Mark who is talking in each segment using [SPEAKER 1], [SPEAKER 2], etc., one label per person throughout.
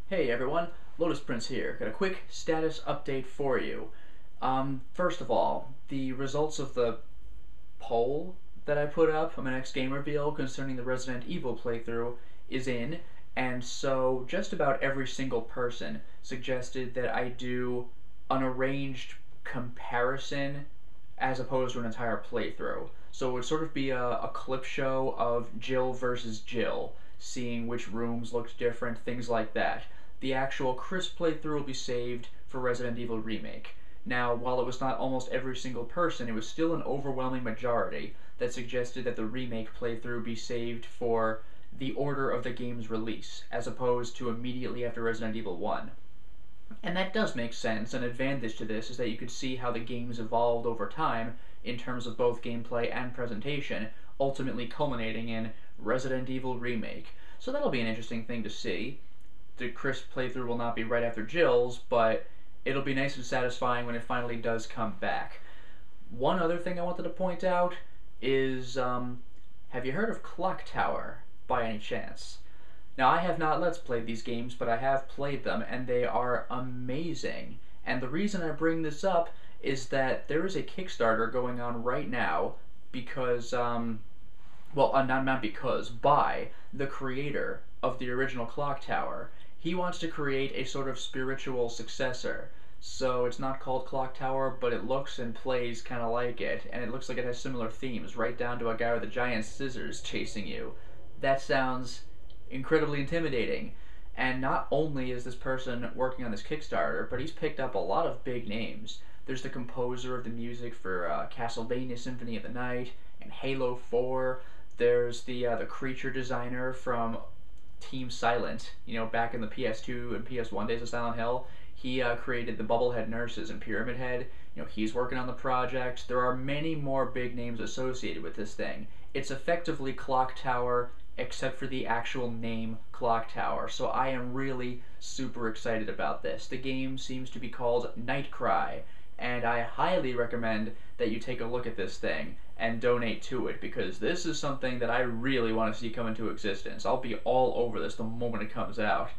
[SPEAKER 1] Hey everyone, Lotus Prince here. Got a quick status update for you. First of all, the results of the poll that I put up on my next game reveal concerning the Resident Evil playthrough is in, and so just about every single person suggested that I do an arranged comparison as opposed to an entire playthrough. So it would sort of be a clip show of Jill versus Jill, seeing which rooms looked different, things like that. The actual crisp playthrough will be saved for Resident Evil Remake. Now, while it was not almost every single person, it was still an overwhelming majority that suggested that the remake playthrough be saved for the order of the game's release, as opposed to immediately after Resident Evil 1. And that does make sense. An advantage to this is that you could see how the games evolved over time in terms of both gameplay and presentation, ultimately culminating in Resident Evil Remake. So that'll be an interesting thing to see. The crisp playthrough will not be right after Jill's, but it'll be nice and satisfying when it finally does come back. One other thing I wanted to point out is, have you heard of Clock Tower by any chance? Now, I have not Let's Played these games, but I have played them, and they are amazing. And the reason I bring this up is that there is a Kickstarter going on right now because, not because, by the creator of the original Clock Tower. He wants to create a sort of spiritual successor. So it's not called Clock Tower, but it looks and plays kind of like it, and it looks like it has similar themes, right down to a guy with a giant scissors chasing you. That sounds incredibly intimidating. And not only is this person working on this Kickstarter, but he's picked up a lot of big names. There's the composer of the music for Castlevania Symphony of the Night and Halo 4. There's the creature designer from Team Silent, back in the PS2 and PS1 days of Silent Hill. He created the Bubblehead Nurses and Pyramid Head. He's working on the project. There are many more big names associated with this thing. It's effectively Clock Tower, except for the actual name Clock Tower. So I am really super excited about this. The game seems to be called NightCry, and I highly recommend that you take a look at this thing and donate to it, because this is something that I really want to see come into existence. I'll be all over this the moment it comes out.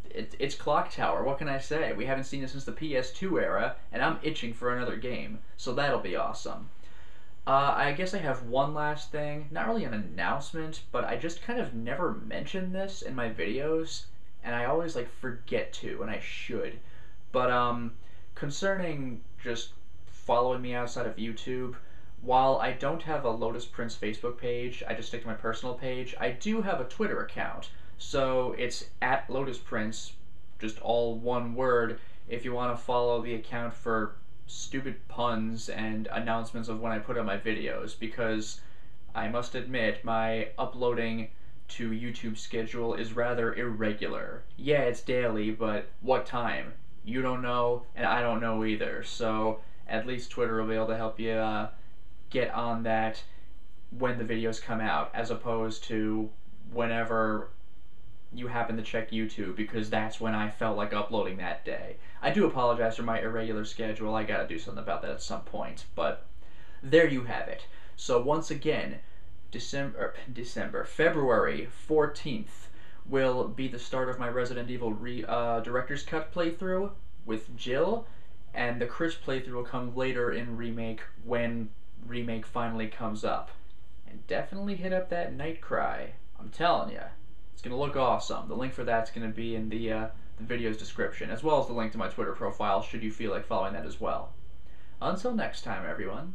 [SPEAKER 1] It's Clock Tower, what can I say? We haven't seen it since the PS2 era, and I'm itching for another game, so that'll be awesome. I guess I have one last thing, not really an announcement, but I just kind of never mention this in my videos, and I always forget to, and I should. But concerning just following me outside of YouTube, while I don't have a Lotus Prince Facebook page, I just stick to my personal page, I do have a Twitter account. So it's at Lotus Prince, just all one word, if you want to follow the account for stupid puns and announcements of when I put up my videos, because I must admit my uploading to YouTube schedule is rather irregular. Yeah, it's daily, but what time? You don't know, and I don't know either, so at least Twitter will be able to help you get on that when the videos come out, as opposed to whenever you happen to check YouTube, because that's when I felt like uploading that day. I do apologize for my irregular schedule. I gotta do something about that at some point, but there you have it. So once again, February 14th will be the start of my Resident Evil Director's Cut playthrough with Jill, and the crisp playthrough will come later in Remake when Remake finally comes up. And definitely hit up that NightCry. I'm telling you, it's going to look awesome. The link for that's going to be in the video's description, as well as the link to my Twitter profile, should you feel like following that as well. Until next time, everyone.